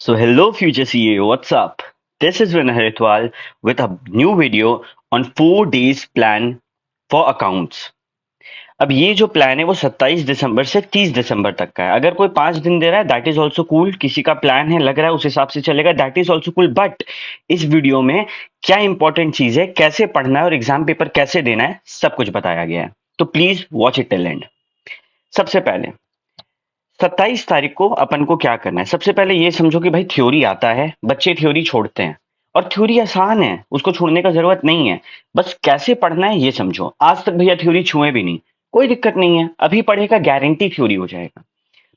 So hello future CEO, what's up? This is Vinay Haritwal with a new video on 4 days plan for accounts. अब ये जो plan है वो 27 दिसंबर से 30 दिसंबर तक का है। अगर कोई 5 दिन दे रहा है दैट इज ऑल्सो कूल, किसी का प्लान है लग रहा है उस हिसाब से चलेगा that is also cool. But इस वीडियो में क्या इंपॉर्टेंट चीज है, कैसे पढ़ना है और एग्जाम पेपर कैसे देना है, सब कुछ बताया गया है। तो please watch it till and. सबसे पहले 27 तारीख को अपन को क्या करना है, सबसे पहले ये समझो कि भाई थ्योरी आता है, बच्चे थ्योरी छोड़ते हैं और थ्योरी आसान है, उसको छोड़ने का जरूरत नहीं है। बस कैसे पढ़ना है ये समझो। आज तक भैया थ्योरी छुए भी नहीं, कोई दिक्कत नहीं है, अभी पढ़ेगा गारंटी थ्योरी हो जाएगा।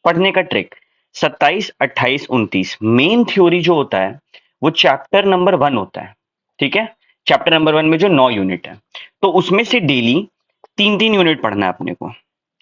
पढ़ने का ट्रिक 27, 28, 29 मेन थ्योरी जो होता है वो चैप्टर नंबर 1 होता है। ठीक है, चैप्टर नंबर 1 में जो 9 यूनिट है तो उसमें से डेली 3-3 यूनिट पढ़ना है अपने को।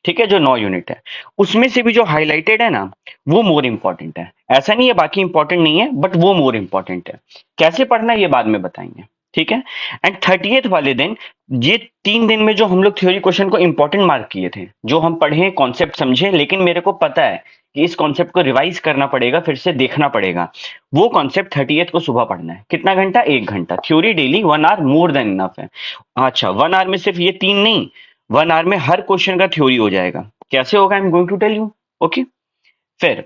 ठीक है, जो 9 यूनिट है उसमें से भी जो हाईलाइटेड है ना वो मोर इंपॉर्टेंट है। ऐसा नहीं है बाकी इंपॉर्टेंट नहीं है, बट वो मोर इंपॉर्टेंट है। कैसे पढ़ना है ये बाद में बताएंगे। ठीक है, एंड 30th वाले दिन ये 3 दिन में जो हम लोग थ्योरी क्वेश्चन को इंपॉर्टेंट मार्क किए थे, जो हम पढ़े कॉन्सेप्ट समझे, लेकिन मेरे को पता है कि इस कॉन्सेप्ट को रिवाइज करना पड़ेगा, फिर से देखना पड़ेगा। वो कॉन्सेप्ट 30th को सुबह पढ़ना है। कितना घंटा? 1 घंटा। Theory daily 1 hour more than enough है। अच्छा, 1 आवर में सिर्फ ये 3 नहीं, 1 आवर में हर क्वेश्चन का थ्योरी हो जाएगा। कैसे होगा? I am going to tell you. Okay, फिर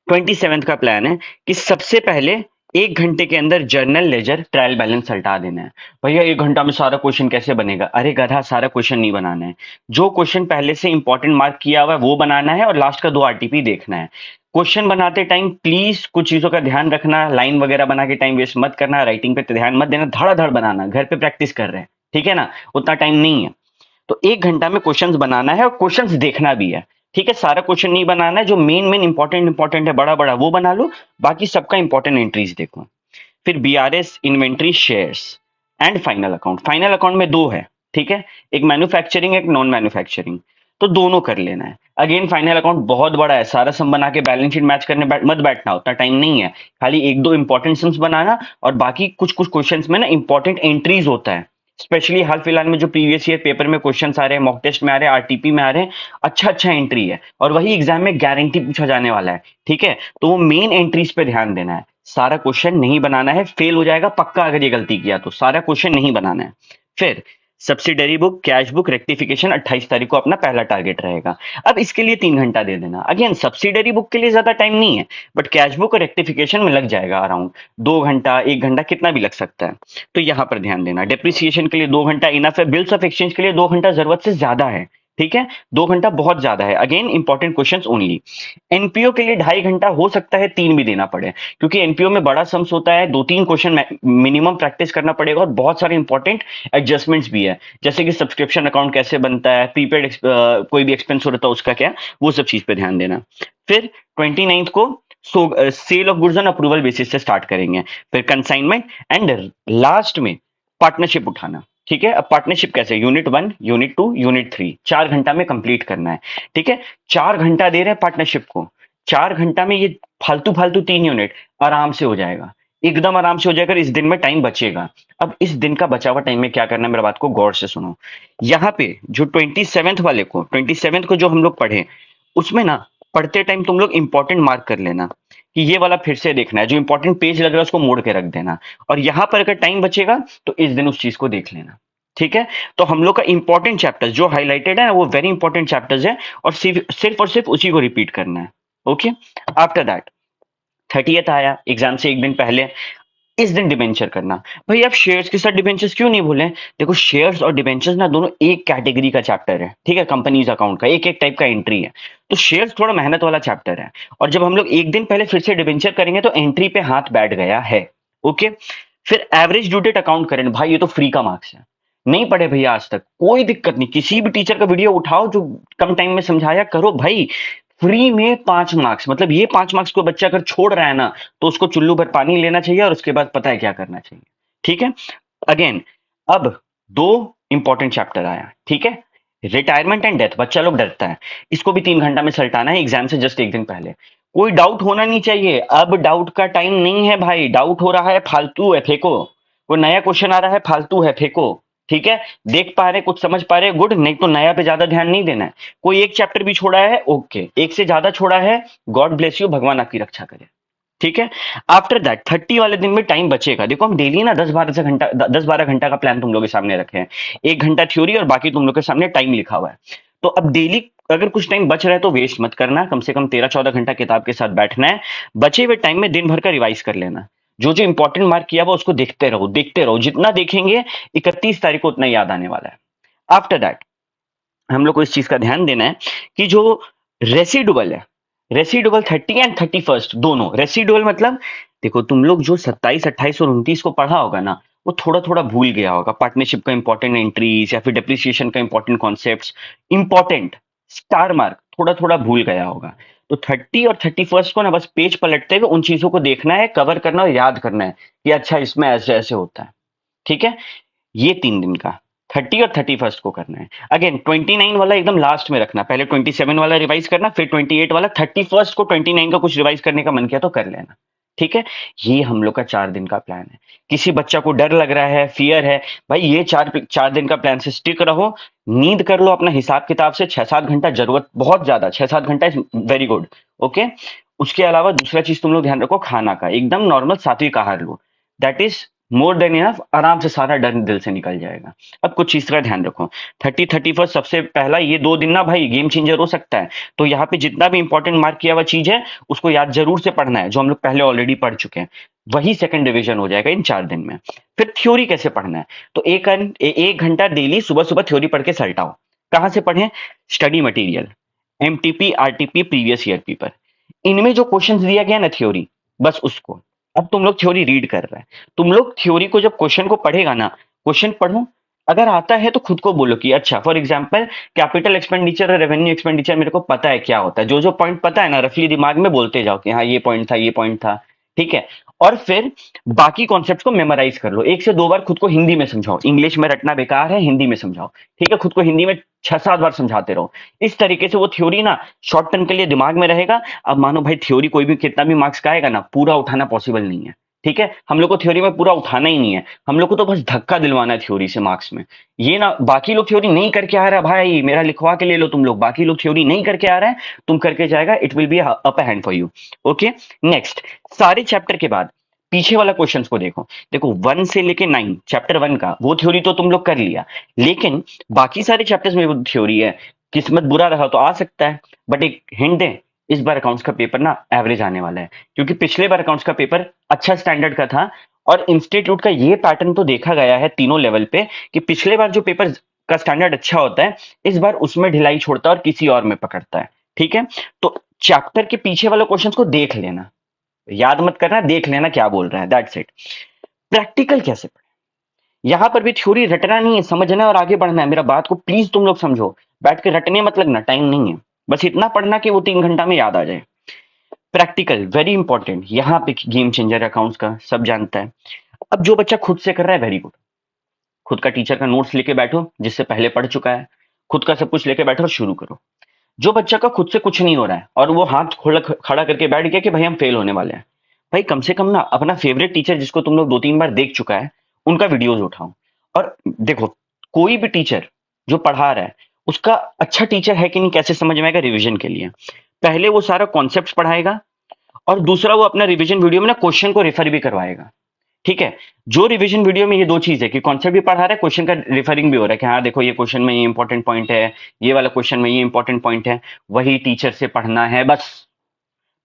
27th का प्लान है कि सबसे पहले 1 घंटे के अंदर जर्नल लेजर ट्रायल बैलेंस हटा देना है। भैया 1 घंटा में सारा क्वेश्चन कैसे बनेगा? अरे गधा, सारा क्वेश्चन नहीं बनाना है। जो क्वेश्चन पहले से इंपॉर्टेंट मार्क किया हुआ है वो बनाना है और लास्ट का 2 आरटीपी देखना है। क्वेश्चन बनाते टाइम प्लीज कुछ चीजों का ध्यान रखना, लाइन वगैरह बना के टाइम वेस्ट मत करना, राइटिंग पे ध्यान मत देना, धड़ाधड़ बनाना। घर पे प्रैक्टिस कर रहे हैं, ठीक है ना, उतना टाइम नहीं है। तो 1 घंटा में क्वेश्चंस बनाना है और क्वेश्चंस देखना भी है। ठीक है, सारा क्वेश्चन नहीं बनाना है, जो मेन मेन इंपॉर्टेंट है बड़ा बड़ा वो बना लो, बाकी सबका इंपॉर्टेंट एंट्रीज देखो। फिर BRS, inventory, shares and final account. Final account में 2 है, ठीक है, एक मैन्युफैक्चरिंग एक नॉन मैन्युफैक्चरिंग, तो दोनों कर लेना है। अगेन फाइनल अकाउंट बहुत बड़ा है, सारा सम बना के बैलेंस शीट मैच करने मत बैठना, उतना टाइम नहीं है। खाली 1-2 इंपॉर्टेंट सम्स बनाना और बाकी कुछ कुछ क्वेश्चंस में ना इंपॉर्टेंट एंट्रीज होता है। स्पेशली हाल फिलहाल में जो प्रीवियस ईयर पेपर में क्वेश्चंस आ रहे हैं, मॉक टेस्ट में आ रहे हैं, आरटीपी में आ रहे हैं, अच्छा अच्छा एंट्री है और वही एग्जाम में गारंटी पूछा जाने वाला है। ठीक है, तो वो मेन एंट्रीज पे ध्यान देना है। सारा क्वेश्चन नहीं बनाना है, फेल हो जाएगा पक्का अगर ये गलती किया तो। सारा क्वेश्चन नहीं बनाना है। फिर subsidiary book, cash book, rectification 28 तारीख को अपना पहला टारगेट रहेगा। अब इसके लिए 3 घंटा दे देना। अगेन सब्सिडरी बुक के लिए ज्यादा टाइम नहीं है, बट कैश बुक और रेक्टिफिकेशन में लग जाएगा अराउंड 2 घंटा, 1 घंटा, कितना भी लग सकता है। तो यहां पर ध्यान देना। डिप्रिसिएशन के लिए 2 घंटा इनफ है, बिल्स ऑफ एक्सचेंज के लिए 2 घंटा जरूरत से ज्यादा है। ठीक है, 2 घंटा बहुत ज्यादा है। Again important questions only. NPO के लिए 2.5 घंटा, हो सकता है 3 भी देना पड़े, क्योंकि एनपीओ में बड़ा सम्स होता है, 2-3 क्वेश्चन मिनिमम प्रैक्टिस करना पड़ेगा और बहुत सारे इंपॉर्टेंट एडजस्टमेंट्स भी है, जैसे कि सब्सक्रिप्शन अकाउंट कैसे बनता है, प्रीपेड कोई भी एक्सपेंस हो रहा था उसका क्या, वो सब चीज पे ध्यान देना। फिर 29th को sale of goods on approval basis से स्टार्ट करेंगे। फिर कंसाइनमेंट एंड लास्ट में पार्टनरशिप उठाना। ठीक है, अब पार्टनरशिप कैसे? यूनिट 1, यूनिट 2, यूनिट 3 4 घंटा में कंप्लीट करना है। ठीक है, 4 घंटा दे रहे हैं पार्टनरशिप को, 4 घंटा में ये फालतू फालतू 3 यूनिट आराम से हो जाएगा, एकदम आराम से हो जाएगा। इस दिन में टाइम बचेगा। अब इस दिन का बचा हुआ टाइम में क्या करना है, मेरा बात को गौर से सुनो। यहाँ पे जो 27th को जो हम लोग पढ़े, उसमें ना पढ़ते टाइम तुम लोग इंपॉर्टेंट मार्क कर लेना कि ये वाला फिर से देखना है, जो इंपॉर्टेंट पेज लग रहा है उसको मोड़ के रख देना, और यहां पर अगर टाइम बचेगा तो इस दिन उस चीज को देख लेना। ठीक है, तो हम लोग का इंपॉर्टेंट चैप्टर्स जो हाईलाइटेड है वो वेरी इंपॉर्टेंट चैप्टर्स है और सिर्फ और सिर्फ उसी को रिपीट करना है। ओके, आफ्टर दैट 30th आया, एग्जाम से 1 दिन पहले, इस दिन डिबेंचर करना। भाई आप शेयर्स के साथ डिबेंचर्स क्यों नहीं बोले? देखो शेयर्स और डिबेंचर्स ना दोनों एक कैटेगरी का चैप्टर है। ठीक है, कंपनीज अकाउंट का एक एक टाइप का एंट्री है, तो शेयर्स थोड़ा मेहनत वाला चैप्टर है। और जब हम लोग 1 दिन पहले फिर से डिबेंचर करेंगे तो एंट्री पे हाथ बैठ गया है। ओके, फिर एवरेज ड्यू डेट अकाउंट करें। भाई ये तो फ्री का मार्क्स है, नहीं पढ़े भैया आज तक, कोई दिक्कत नहीं, किसी भी टीचर का वीडियो उठाओ जो कम टाइम में समझाया करो भाई। फ्री में 5 मार्क्स, मतलब ये 5 मार्क्स को बच्चा अगर छोड़ रहा है ना तो उसको चुल्लू भर पानी लेना चाहिए और उसके बाद पता है क्या करना चाहिए। ठीक है, अगेन अब 2 इंपॉर्टेंट चैप्टर आया। ठीक है, रिटायरमेंट एंड डेथ, बच्चा लोग डरता है, इसको भी 3 घंटा में सल्टाना है एग्जाम से जस्ट 1 दिन पहले। कोई डाउट होना नहीं चाहिए, अब डाउट का टाइम नहीं है भाई। डाउट हो रहा है फालतू है, फेंको। कोई नया क्वेश्चन आ रहा है फालतू है, फेंको। ठीक है, देख पा रहे, कुछ समझ पा रहे, गुड, नहीं तो नया पे ज्यादा ध्यान नहीं देना है। कोई एक चैप्टर भी छोड़ा है, ओके, एक से ज्यादा छोड़ा है, गॉड ब्लेस यू, भगवान आपकी रक्षा करे। ठीक है। आफ्टर दैट 30 वाले दिन में टाइम बचेगा। देखो हम डेली ना 10-12 घंटा का प्लान तुम लोग के सामने रखे हैं। 1 घंटा थ्योरी और बाकी तुम लोग के सामने टाइम लिखा हुआ है। तो अब डेली अगर कुछ टाइम बच रहा है तो वेस्ट मत करना, कम से कम 13-14 घंटा किताब के साथ बैठना है। बचे हुए टाइम में दिन भर का रिवाइज कर लेना। जो जो इंपॉर्टेंट मार्क किया हुआ उसको देखते रहो, जितना देखेंगे 31 तारीख को उतना याद आने वाला है। आफ्टर दैट हम लोग को इस चीज का ध्यान देना है कि जो रेसिडुअल है, रेसिडुअल 30 एंड 31 दोनों। रेसिडुअल मतलब देखो तुम लोग जो 27, 28 और 29 को पढ़ा होगा ना, वो थोड़ा थोड़ा भूल गया होगा। पार्टनरशिप का इंपॉर्टेंट एंट्रीज या फिर डेप्रिसिएशन का important concept, important star mark थोड़ा थोड़ा भूल गया होगा। तो 30 और 31 को ना बस पेज पलटते हुए उन चीजों को देखना है, कवर करना और याद करना है कि अच्छा इसमें ऐसे ऐसे होता है। ठीक है, ये 3 दिन का 30 और 31 को करना है। अगेन 29 वाला एकदम लास्ट में रखना, पहले 27 वाला रिवाइज करना, फिर 28 वाला। 31 को 29 का कुछ रिवाइज करने का मन किया तो कर लेना। ठीक है, ये हम लोग का 4 दिन का प्लान है। किसी बच्चा को डर लग रहा है, फियर है, भाई ये चार चार दिन का प्लान से स्टिक रहो। नींद कर लो अपना हिसाब किताब से, 6-7 घंटा जरूरत बहुत ज्यादा, 6-7 घंटा इज वेरी गुड। ओके, उसके अलावा दूसरा चीज तुम लोग ध्यान रखो, खाना का एकदम नॉर्मल सात्विक आहार लो। That is more than enough, आराम से सारा डर दिल से निकल जाएगा। अब कुछ चीज का ध्यान रखो, 30-31 सबसे पहला ये 2 दिन ना भाई गेम चेंजर हो सकता है। तो यहाँ पे जितना भी इंपॉर्टेंट मार्क किया हुआ चीज है उसको याद जरूर से पढ़ना है, जो हम लोग पहले ऑलरेडी पढ़ चुके हैं। वही सेकंड डिवीजन हो जाएगा इन 4 दिन में। फिर थ्योरी कैसे पढ़ना है, तो 1 घंटा डेली सुबह सुबह थ्योरी पढ़ के सल्टाओ। कहाँ से पढ़ें, study material, MTP RTP previous year paper, इनमें जो क्वेश्चन दिया गया ना थ्योरी, बस उसको। अब तुम लोग थ्योरी रीड कर रहे हैं, तुम लोग थ्योरी को जब क्वेश्चन को पढ़ेगा ना, क्वेश्चन पढ़ो, अगर आता है तो खुद को बोलो कि अच्छा फॉर एग्जांपल कैपिटल एक्सपेंडिचर और रेवेन्यू एक्सपेंडिचर मेरे को पता है क्या होता है। जो जो पॉइंट पता है ना रफली दिमाग में बोलते जाओ कि हाँ ये पॉइंट था, ये पॉइंट था। ठीक है, और फिर बाकी कॉन्सेप्ट को मेमोराइज कर लो। 1 से 2 बार खुद को हिंदी में समझाओ, इंग्लिश में रटना बेकार है, हिंदी में समझाओ। ठीक है, खुद को हिंदी में 6-7 बार समझाते रहो। इस तरीके से वो थ्योरी ना शॉर्ट टर्म के लिए दिमाग में रहेगा। अब मानो भाई थ्योरी कोई भी कितना भी मार्क्स का आएगा ना, पूरा उठाना पॉसिबल नहीं है। ठीक है, हम लोग को थ्योरी में पूरा उठाना ही नहीं है, हम लोग को तो बस धक्का दिलवाना है थ्योरी से मार्क्स में। ये ना बाकी लोग थ्योरी नहीं करके आ रहा है, भाई मेरा लिखवा के ले लो तुम लोग, बाकी लोग थ्योरी नहीं करके आ रहा है, तुम करके जाएगा, it will be upper hand for you. Okay, next सारे चैप्टर के बाद पीछे वाला क्वेश्चंस को देखो। देखो 1 से लेके 9 चैप्टर 1 का वो थ्योरी तो तुम लोग कर लिया, लेकिन बाकी सारे चैप्टर्स में वो थ्योरी है। किस्मत बुरा रहा तो आ सकता है, बट एक हिंट दें, इस बार अकाउंट्स का पेपर ना एवरेज आने वाला है, क्योंकि पिछले बार अकाउंट्स का पेपर अच्छा स्टैंडर्ड का था। और इंस्टीट्यूट का ये पैटर्न तो देखा गया है तीनों लेवल पे कि पिछले बार जो पेपर का स्टैंडर्ड अच्छा होता है, इस बार उसमें ढिलाई छोड़ता है और किसी और में पकड़ता है। ठीक है, तो चैप्टर के पीछे वाले क्वेश्चंस को देख लेना, याद मत करना, देख लेना क्या बोल रहा है, दैट्स इट। प्रैक्टिकल कैसे पढ़े, यहां पर भी थ्योरी रटना नहीं है, समझना है और आगे बढ़ना है। मेरा बात को प्लीज तुम लोग समझो, बैठ के रटने मत लगना, टाइम नहीं है। बस इतना पढ़ना कि वो 3 घंटा में याद आ जाए। प्रैक्टिकल वेरी इंपॉर्टेंट, यहाँ पे गेम चेंजर अकाउंट्स का सब जानता है। अब जो बच्चा खुद से कर रहा है वेरी गुड, खुद का टीचर का नोट्स लेके बैठो जिससे पहले पढ़ चुका है, खुद का सब कुछ लेके बैठो और शुरू करो। जो बच्चा का खुद से कुछ नहीं हो रहा है और वो हाथ खड़ा करके बैठ गया कि भाई हम फेल होने वाले हैं, भाई कम से कम ना अपना फेवरेट टीचर जिसको तुम लोग 2-3 बार देख चुका है, उनका वीडियोज उठाओ। और देखो कोई भी टीचर जो पढ़ा रहा है उसका अच्छा टीचर है कि नहीं कैसे समझ में आएगा, रिविजन के लिए पहले वो सारा कॉन्सेप्ट पढ़ाएगा, और दूसरा वो अपना रिविजन वीडियो में ना क्वेश्चन को रेफर भी करवाएगा। ठीक है, जो रिवीजन वीडियो में ये 2 चीज है कि कॉन्सेप्ट भी पढ़ा रहा है, क्वेश्चन का रेफरिंग भी हो रहा है कि हाँ देखो ये क्वेश्चन में ये इंपॉर्टेंट पॉइंट है, ये वाला क्वेश्चन में ये इंपॉर्टेंट पॉइंट है, वही टीचर से पढ़ना है बस।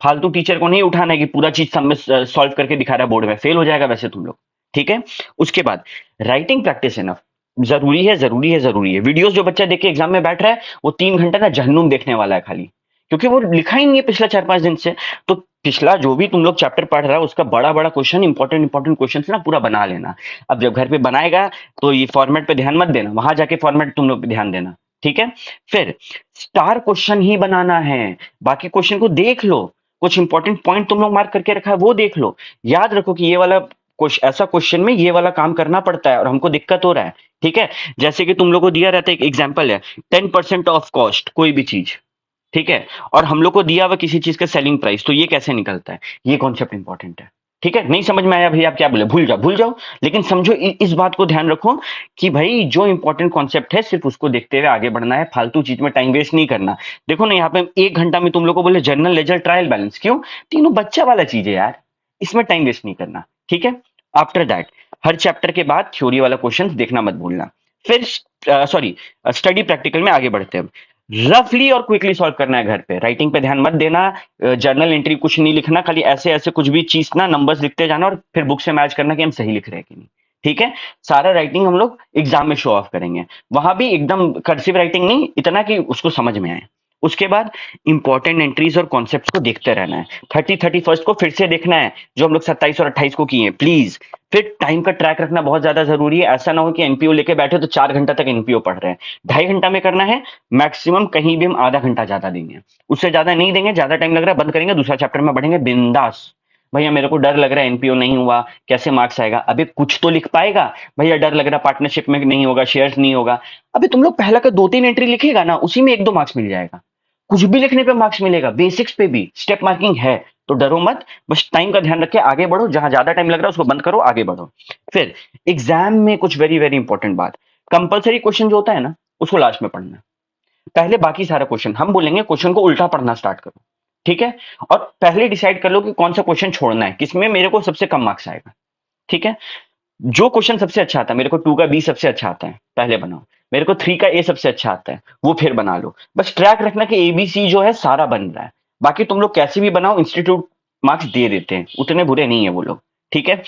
फालतू टीचर को नहीं उठाना है कि पूरा चीज सब में सॉल्व करके दिखा रहा है बोर्ड में, फेल हो जाएगा वैसे तुम लोग। ठीक है, उसके बाद राइटिंग प्रैक्टिस इनफ, जरूरी है जरूरी है जरूरी है। वीडियोस जो बच्चा देख के एग्जाम में बैठ रहा है वो 3 घंटा ना जहन्नुम देखने वाला है खाली, क्योंकि वो लिखा ही नहीं है पिछला 4-5 दिन से। तो पिछला जो भी तुम लोग चैप्टर पढ़ रहा है उसका बड़ा बड़ा क्वेश्चन, इंपॉर्टेंट क्वेश्चन ना पूरा बना लेना। अब जब घर पे बनाएगा तो ये फॉर्मेट पे ध्यान मत देना, वहां जाके फॉर्मेट तुम लोग पे ध्यान देना। ठीक है, फिर स्टार क्वेश्चन ही बनाना है, बाकी क्वेश्चन को देख लो, कुछ इंपॉर्टेंट पॉइंट तुम लोग मार्क करके रखा है वो देख लो। याद रखो कि ये वाला ऐसा क्वेश्चन में ये वाला काम करना पड़ता है और हमको दिक्कत हो रहा है। ठीक है, जैसे कि तुम लोग को दिया रहता है, एक एग्जाम्पल है 10% ऑफ कॉस्ट कोई भी चीज, ठीक है, और हम लोग को दिया हुआ किसी चीज का सेलिंग प्राइस, तो ये कैसे निकलता है, ये कॉन्सेप्ट इंपॉर्टेंट है। ठीक है, नहीं समझ में आया भाई आप क्या बोले, भूल जाओ भूल जाओ, लेकिन समझो इस बात को ध्यान रखो कि भाई जो इंपॉर्टेंट कॉन्सेप्ट है सिर्फ उसको देखते हुए आगे बढ़ना है, फालतू चीज में टाइम वेस्ट नहीं करना। देखो ना यहाँ पे 1 घंटा में तुम लोग को बोले जर्नल लेजर ट्रायल बैलेंस, क्यों, तीनों बच्चा वाला चीज है यार। इसमें टाइम वेस्ट नहीं करना, ठीक है। आफ्टर दैट हर चैप्टर के बाद थ्योरी वाला क्वेश्चन देखना मत भूलना। फिर सॉरी स्टडी प्रैक्टिकल में आगे बढ़ते हैं। रफली और क्विकली सॉल्व करना है घर पे, राइटिंग पे ध्यान मत देना, जर्नल एंट्री कुछ नहीं लिखना, खाली ऐसे ऐसे कुछ भी चीज ना नंबर्स लिखते जाना और फिर बुक से मैच करना कि हम सही लिख रहे हैं कि नहीं, ठीक है। सारा राइटिंग हम लोग एग्जाम में शो ऑफ करेंगे, वहां भी एकदम कर्सिव राइटिंग नहीं, इतना कि उसको समझ में आए। उसके बाद इंपॉर्टेंट एंट्रीज और कॉन्सेप्ट्स को देखते रहना है। 31 को फिर से देखना है जो हम लोग 27 और 28 को किए, प्लीज। फिर टाइम का ट्रैक रखना बहुत ज्यादा जरूरी है, ऐसा ना हो कि एनपीओ लेके बैठे तो 4 घंटा तक एनपीओ पढ़ रहे हैं। 2.5 घंटा में करना है मैक्सिमम, कहीं भी हम आधा घंटा ज्यादा देंगे, उससे ज्यादा नहीं देंगे। ज्यादा टाइम लग रहा है बंद करेंगे, दूसरा चैप्टर में बढ़ेंगे बिंदास। भैया मेरे को डर लग रहा है एनपीओ नहीं हुआ, कैसे मार्क्स आएगा? अबे कुछ तो लिख पाएगा। भैया डर लग रहा है पार्टनरशिप में नहीं होगा, शेयर्स नहीं होगा। अबे तुम लोग पहला का 2-3 एंट्री लिखेगा ना, उसी में 1-2 मार्क्स मिल जाएगा। कुछ भी लिखने पे मार्क्स मिलेगा, बेसिक्स पे भी स्टेप मार्किंग है। तो डरो मत, बस टाइम का ध्यान रखे, आगे बढ़ो। जहां ज्यादा टाइम लग रहा है उसको बंद करो, आगे बढ़ो। फिर एग्जाम में कुछ वेरी वेरी इंपॉर्टेंट बात, कंपलसरी क्वेश्चन जो होता है ना उसको लास्ट में पढ़ना है। पहले बाकी सारा क्वेश्चन हम बोलेंगे, क्वेश्चन को उल्टा पढ़ना स्टार्ट करो, ठीक है। और पहले डिसाइड कर लो कि कौन सा क्वेश्चन छोड़ना है, किसमें मेरे को सबसे कम मार्क्स आएगा, ठीक है। जो क्वेश्चन सबसे अच्छा आता है, मेरे को 2 का बी सबसे अच्छा आता है, पहले बनाओ। मेरे को 3 का ए सबसे अच्छा आता है, वो फिर बना लो। बस ट्रैक रखना कि एबीसी जो है सारा बन रहा है। बाकी तुम लोग कैसे भी बनाओ, इंस्टीट्यूट मार्क्स दे देते हैं, उतने बुरे नहीं है वो लोग, ठीक है।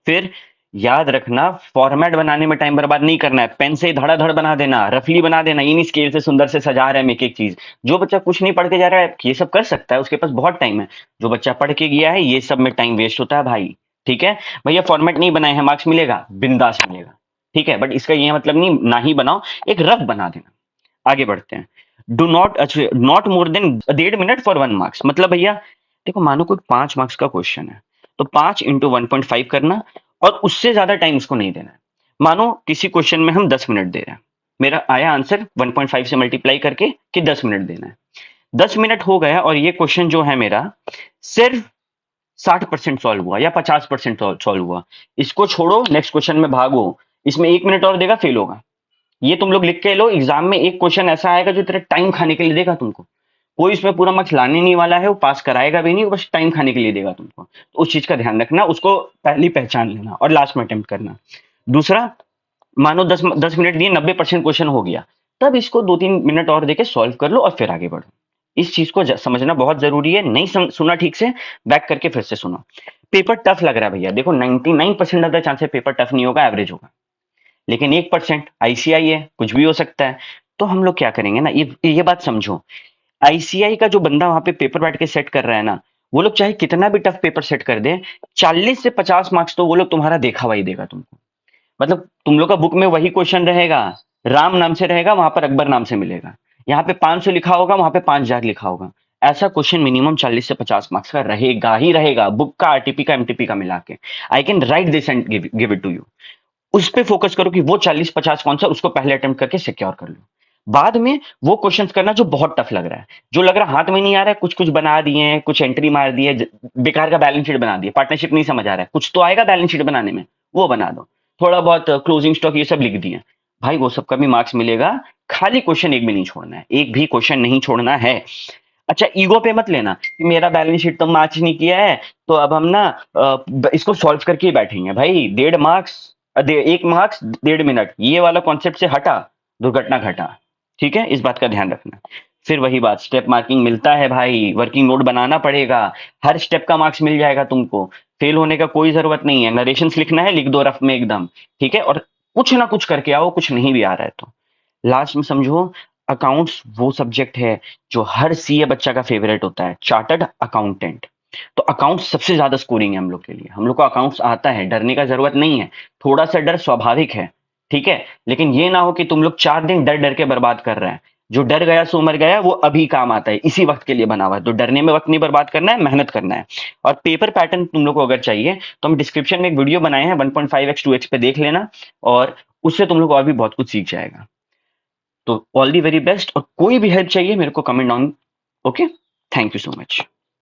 फिर याद रखना, फॉर्मेट बनाने में टाइम बर्बाद नहीं करना है, पेन से धड़ाधड़ बना देना, रफली बना देना, ये नहीं स्केल से सुंदर से सजा रहे हैं एक एक चीज। जो बच्चा कुछ नहीं पढ़ के जा रहा है ये सब कर सकता है, उसके पास बहुत टाइम है। जो बच्चा पढ़ के गया है ये सब में टाइम वेस्ट होता है भाई, ठीक है। भैया फॉर्मेट नहीं बनाए हैं, मार्क्स मिलेगा, बिंदास मिलेगा, ठीक है। बट इसका ये मतलब नहीं ना ही बनाओ, एक रफ बना देना। आगे बढ़ते हैं। Do not not more than 1.5 minute for 1 marks. मतलब भैया देखो, मानो कोई 5 मार्क्स का क्वेश्चन है तो 5 × 1.5 करना, और उससे ज्यादा टाइम उसको नहीं देना है। मानो किसी क्वेश्चन में हम 10 मिनट दे रहे हैं, मेरा आया आंसर 1.5 से मल्टीप्लाई करके कि 10 मिनट देना है। 10 मिनट हो गया और ये क्वेश्चन जो है मेरा सिर्फ 60% सॉल्व हुआ या 50% सॉल्व हुआ। इसको छोड़ो, नेक्स्ट क्वेश्चन में भागो, इसमें 1 मिनट और देगा फेल होगा। ये तुम लोग लिख के लो, एग्जाम में एक क्वेश्चन ऐसा आएगा जो तेरा टाइम खाने के लिए देगा तुमको। कोई इसमें पूरा मार्क्स लाने नहीं वाला है, वो पास कराएगा भी नहीं, बस टाइम खाने के लिए देगा तुमको। तो उस चीज का ध्यान रखना, उसको पहली पहचान लेना और लास्ट में अटेम्प्ट करना। दूसरा, मानो 10 मिनट दिए, 90% क्वेश्चन हो गया, तब इसको 2-3 मिनट और देके सॉल्व कर लो और फिर आगे बढ़ो। इस चीज को समझना बहुत जरूरी है। नहीं सुना ठीक से, बैक करके फिर से सुनो। पेपर टफ लग रहा है भैया, देखो 99% of the chances paper tough नहीं होगा, एवरेज होगा। लेकिन 1% आईसीआई है, कुछ भी हो सकता है। तो हम लोग क्या करेंगे ना, ये बात समझो। आईसीआई का जो बंदा वहां पे पेपर बैठ के सेट कर रहा है ना, वो लोग चाहे कितना भी टफ पेपर सेट कर दे, 40 से 50 मार्क्स तो वो लोग तुम्हारा देखा हुआ ही देगा तुमको। मतलब तुम लोग का बुक में वही क्वेश्चन रहेगा, राम नाम से रहेगा, वहां पर अकबर नाम से मिलेगा। यहाँ पे 500 लिखा होगा, वहां पे 5,000 लिखा होगा। ऐसा क्वेश्चन मिनिमम 40 से 50 मार्क्स का रहेगा ही रहेगा, बुक का, आरटीपी का, एमटीपी का मिला के। I can write this and give it to you. उस पे फोकस करो कि वो 40-50 कौन सा, उसको पहले अटेम्प्ट करके सिक्योर कर लो। बाद में वो क्वेश्चंस करना जो बहुत टफ लग रहा है, जो लग रहा है हाथ में नहीं आ रहा है, कुछ कुछ बना दिए हैं, कुछ एंट्री मार दी है, बेकार का बैलेंस शीट बना दिया, पार्टनरशिप नहीं समझ आ रहा है, कुछ तो आएगा बैलेंस शीट बनाने में, वो बना दो। थोड़ा बहुत क्लोजिंग स्टॉक ये सब लिख दिए भाई, वो सबका भी मार्क्स मिलेगा। खाली क्वेश्चन एक भी नहीं छोड़ना है, एक भी क्वेश्चन नहीं छोड़ना है। अच्छा, ईगो पे मत लेना कि मेरा बैलेंस शीट तो मैच नहीं किया है, तो अब हम ना इसको सॉल्व करके ही बैठेंगे। भाई 1.5 मार्क्स, 1 मार्क्स 1.5 मिनट, ये वाला कॉन्सेप्ट से हटा, दुर्घटना घटा, ठीक है। इस बात का ध्यान रखना। फिर वही बात, स्टेप मार्किंग मिलता है भाई, वर्किंग नोट बनाना पड़ेगा, हर स्टेप का मार्क्स मिल जाएगा तुमको। फेल होने का कोई जरूरत नहीं है, नरेशंस लिखना है, लिख दो रफ में एकदम, ठीक है। और कुछ ना कुछ करके आओ, कुछ नहीं भी आ रहा है तो। लास्ट में समझो, अकाउंट्स वो सब्जेक्ट है जो हर सीए बच्चा का फेवरेट होता है, चार्टर्ड अकाउंटेंट। तो अकाउंट्स सबसे ज्यादा स्कोरिंग है हम लोग के लिए, हम लोग को अकाउंट्स आता है, डरने का जरूरत नहीं है। थोड़ा सा डर स्वाभाविक है, ठीक है। लेकिन ये ना हो कि तुम लोग 4 दिन डर डर के बर्बाद कर रहे हैं। जो डर गया सो मर गया, वो अभी काम आता है, इसी वक्त के लिए बना हुआ है। तो डरने में वक्त नहीं बर्बाद करना है, मेहनत करना है। और पेपर पैटर्न तुम लोग को अगर चाहिए तो हम डिस्क्रिप्शन में एक वीडियो बनाए हैं, 1.5x 2x पे देख लेना, और उससे तुम लोग और भी बहुत कुछ सीख जाएगा। तो ऑल दी वेरी बेस्ट, और कोई भी हेल्प चाहिए मेरे को comment down, okay. Thank you so much.